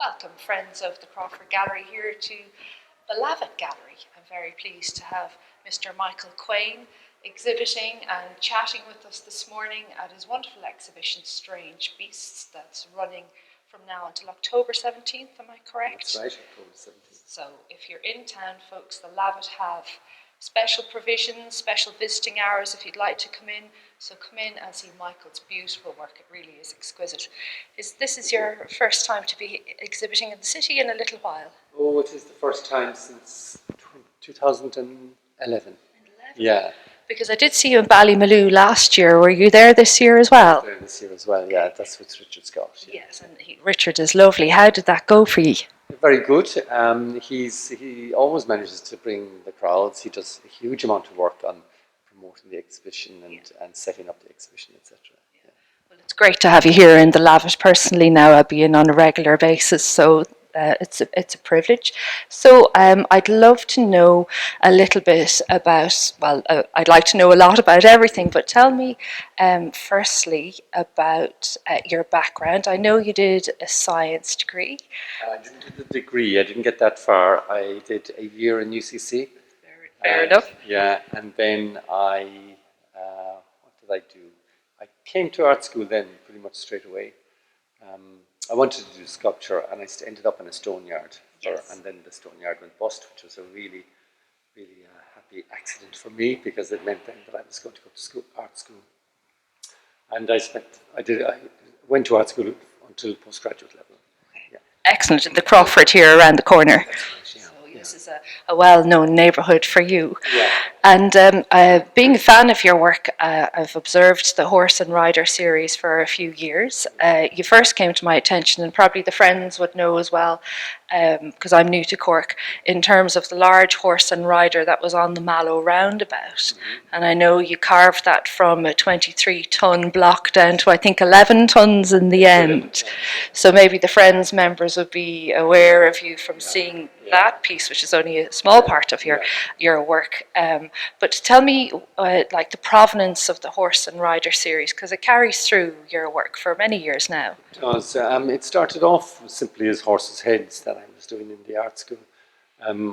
Welcome, friends of the Crawford Gallery, here to the Lavit Gallery. I'm very pleased to have Mr. Michael Quane exhibiting and chatting with us this morning at his wonderful exhibition, Strange Beasts, that's running from now until October 17th, am I correct? That's right, October 17th. So if you're in town, folks, the Lavit have special provisions, special visiting hours if you'd like to come in. So come in and see Michael's beautiful work. It really is exquisite. This is your first time to be exhibiting in the city in a little while? Oh, it is the first time since 2011. Yeah. Because I did see you in Ballymaloe last year. Were you there this year as well? There this year as well, yeah. That's with Richard Scott. Yeah. Yes, and Richard is lovely. How did that go for you? Very good. He always manages to bring the crowds. He does a huge amount of work on promoting the exhibition and setting up the exhibition, etc. Yeah. Well, it's great to have you here in the Lavit. Personally, now I'll be in on a regular basis, so it's a privilege. So I'd love to know a little bit about, I'd like to know a lot about everything, but tell me firstly about your background. I know you did a science degree. I didn't do the degree, I didn't get that far. I did a year in UCC. Fair enough. Yeah, and then what did I do? I came to art school then pretty much straight away. I wanted to do sculpture, and I ended up in a stone yard. And then the stone yard went bust, which was a really, really happy accident for me, because it meant then that I was going to go to art school. And I went to art school until postgraduate level. Yeah. Excellent. The Crawford here around the corner. This is a well-known neighbourhood for you. Yeah. And being a fan of your work, I've observed the Horse and Rider series for a few years. You first came to my attention, and probably the friends would know as well, because I'm new to Cork, in terms of the large horse and rider that was on the Mallow roundabout. Mm-hmm. And I know you carved that from a 23-ton block down to, I think, 11 tons in the end. So maybe the Friends members would be aware of you from seeing that piece, which is only a small part of your work. But tell me, like, the provenance of the Horse and Rider series, because it carries through your work for many years now. It does. It started off simply as horses' heads that I was doing in the art school.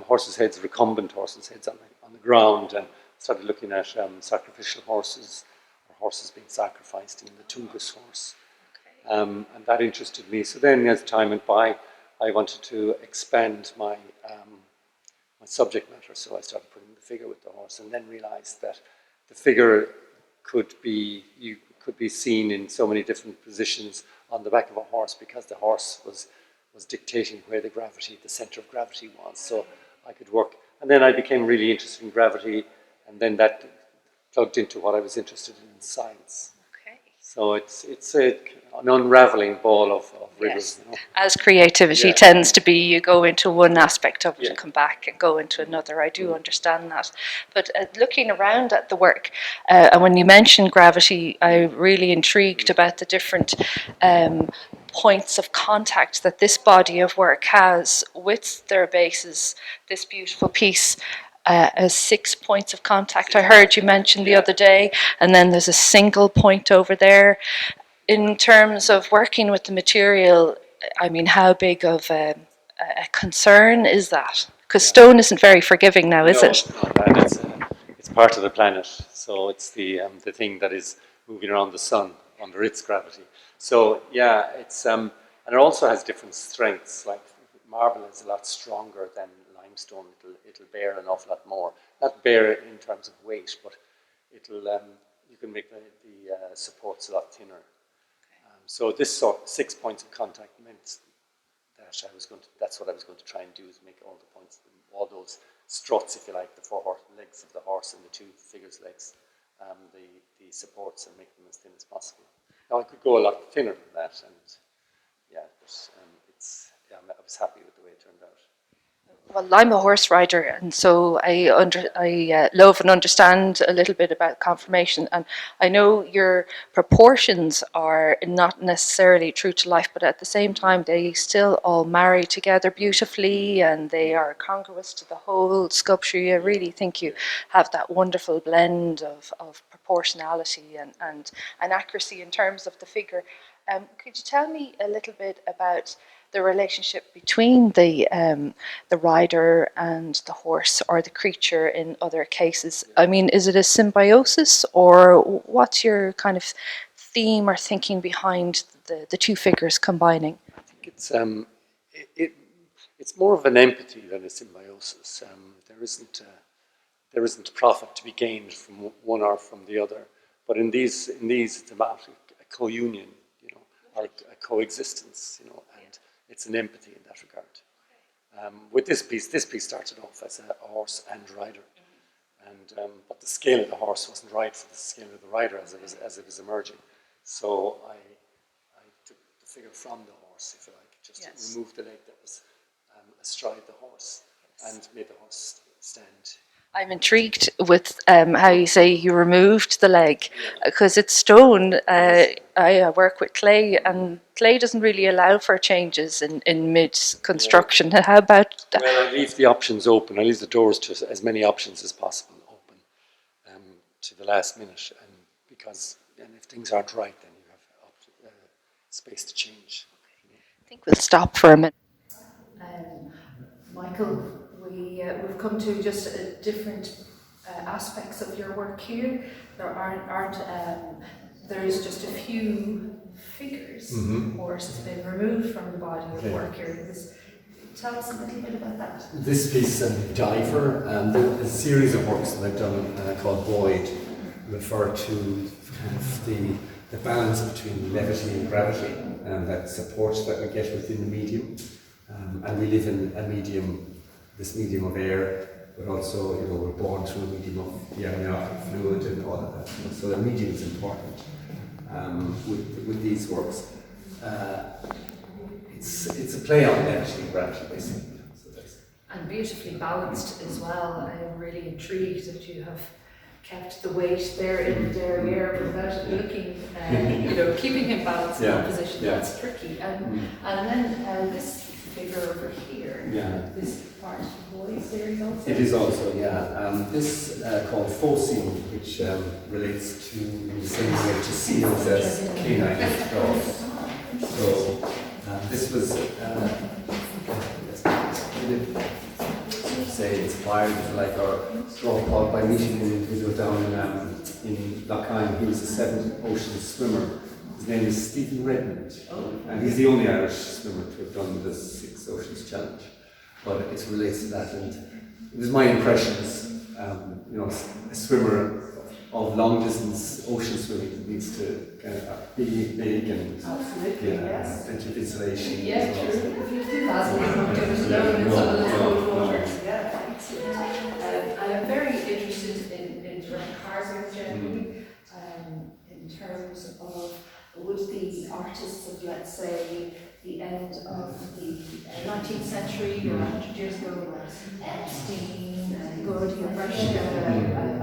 Horses' heads, recumbent horses' heads on the ground, and started looking at sacrificial horses, or horses being sacrificed in the Tungus horse. Okay. And that interested me. So then, as time went by, I wanted to expand my my subject matter, so I started putting the figure with the horse, and then realised that the figure could be seen in so many different positions on the back of a horse, because the horse was dictating where the centre of gravity was. So I could work, and then I became really interested in gravity, and then that plugged into what I was interested in science. Okay. So it's an unravelling ball of riddles. Yes. You know? As creativity tends to be, you go into one aspect of it and come back and go into another. I do understand that. But looking around at the work, and when you mentioned gravity, I'm really intrigued about the different points of contact that this body of work has with their bases. This beautiful piece has 6 points of contact. I heard you mention the other day, and then there's a single point over there. In terms of working with the material, I mean, how big of a concern is that? Because stone isn't very forgiving now, is it? No, it's part of the planet, so it's the thing that is moving around the sun under its gravity. So it's and it also has different strengths. Like marble is a lot stronger than limestone. It'll bear an awful lot more. Not bear in terms of weight, but it'll you can make the supports a lot thinner. So this 6 points of contact meant that that's what I was going to try and do, is make all the points, all those struts, if you like, the 4 legs of the horse and the 2 figures' legs, the supports, and make them as thin as possible. Now I could go a lot thinner than that, and I was happy with the way it turned out. Well, I'm a horse rider, and so I love and understand a little bit about conformation. And I know your proportions are not necessarily true to life, but at the same time, they still all marry together beautifully, and they are congruous to the whole sculpture. I really think you have that wonderful blend of proportionality and accuracy in terms of the figure. Could you tell me a little bit about the relationship between the rider and the horse or the creature in other cases. I mean, is it a symbiosis, or what's your kind of theme or thinking behind the two figures combining? I think it's more of an empathy than a symbiosis. There isn't profit to be gained from one or from the other, but in these it's about a co-union, or a coexistence, and it's an empathy in that regard. With this piece started off as a horse and rider, and but the scale of the horse wasn't right for the scale of the rider as it was emerging. So I took the figure from the horse, if you like, just removed the leg that was astride the horse and made the horse stand. I'm intrigued with how you say you removed the leg, because it's stone. I work with clay, and clay doesn't really allow for changes in mid-construction. How about that? Well, I leave the options open. I leave the doors to as many options as possible open to the last minute, and because if things aren't right, then you have space to change. I think we'll stop for a minute. Michael, we've come to just different aspects of your work here. There's just a few figures. Horse has been removed from the body of work here. Tell us a little bit about that. This piece, Diver, a series of works that I've done called Void, refer to kind of the balance between levity and gravity, and that support that we get within the medium. And we live in this medium of air, but also, we're born through a medium of the amniotic fluid and all of that. So the medium is important with these works. It's a play on levity and gravity, basically. And beautifully balanced as well. I'm really intrigued that you have kept the weight there in the derriere without it looking, keeping him balanced in that position. That's tricky. And then this figure over here, this part of the voice there is also. It is also, this called Focine, which relates to the same way to seals as canine dogs. So this was inspired, if you like, or by meeting an individual down in Lochine. He was a 7th ocean swimmer. His name is Stephen Redmond, and he's the only Irish swimmer to have done the 6 Oceans Challenge. But it relates to that, and it was my impressions. A swimmer of long distance ocean swimming needs to kind of be big and absolutely, plenty of insulation. Yeah, true. If you do that, you don't do it alone in some of the cold waters. Yeah, excellent. I'm very interested in direct carving generally, in terms of would the artists of, let's say, the end of the 19th century or 100 years ago, like Epstein, Gordy, and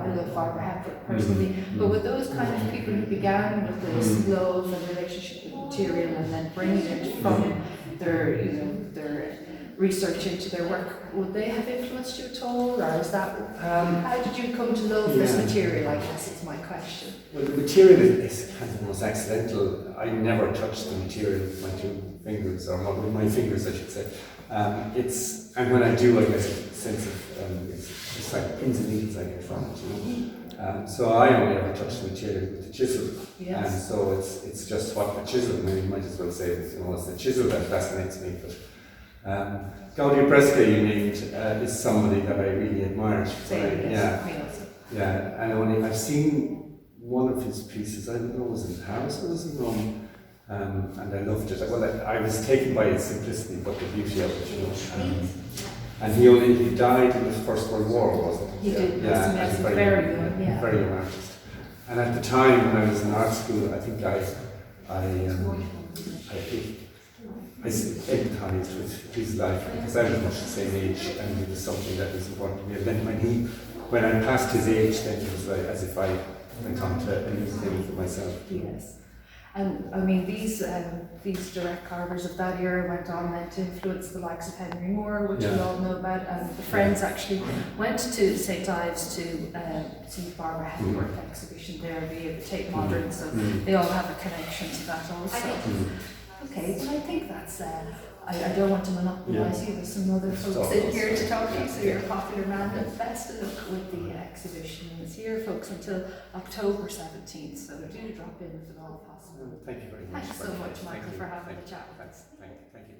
I love Barbara Hepworth personally, but with those kind of people who began with this love and relationship with material and then bringing it from their research into their work, would they have influenced you at all, or is that how did you come to love this material? I guess is my question. Well, the material is kind of almost accidental. I never touched the material with my 2 fingers, or with my fingers, I should say. And when I do, I get a sense of it's like pins and needles I get from it. So I only ever touch the material with the chisel, and so it's just what the chisel. I mean, you might as well say that it's the chisel that fascinates me. But Gaudi Presca, you named, is somebody that I really admired. And I've seen one of his pieces. I don't know, was it in Paris or was it in Rome? And I loved it. Well, I was taken by its simplicity, but the beauty of it, And he died in the First World War, wasn't he? He did. As a very young artist. And at the time when I was in art school, I think I empathized with his life because I was much the same age, and it was something that was important to me. And then when I passed his age, then it was like as if I went on to a new thing for myself. Yes. And I mean, these direct carvers of that era went on then to influence the likes of Henry Moore, which we all know about, and the Friends actually went to St. Ives to see Barbara Hepworth exhibition there via the Tate Modern, so they all have a connection to that also. Okay, so I think that's I don't want to monopolise you, there's some other folks in here to talk to you, so you're a popular man, but best of luck with the exhibition. It's here, folks, until October 17th, so do drop in if at all possible. Thank you very much. Thanks so much, Michael, for having the chat with us. Thank you.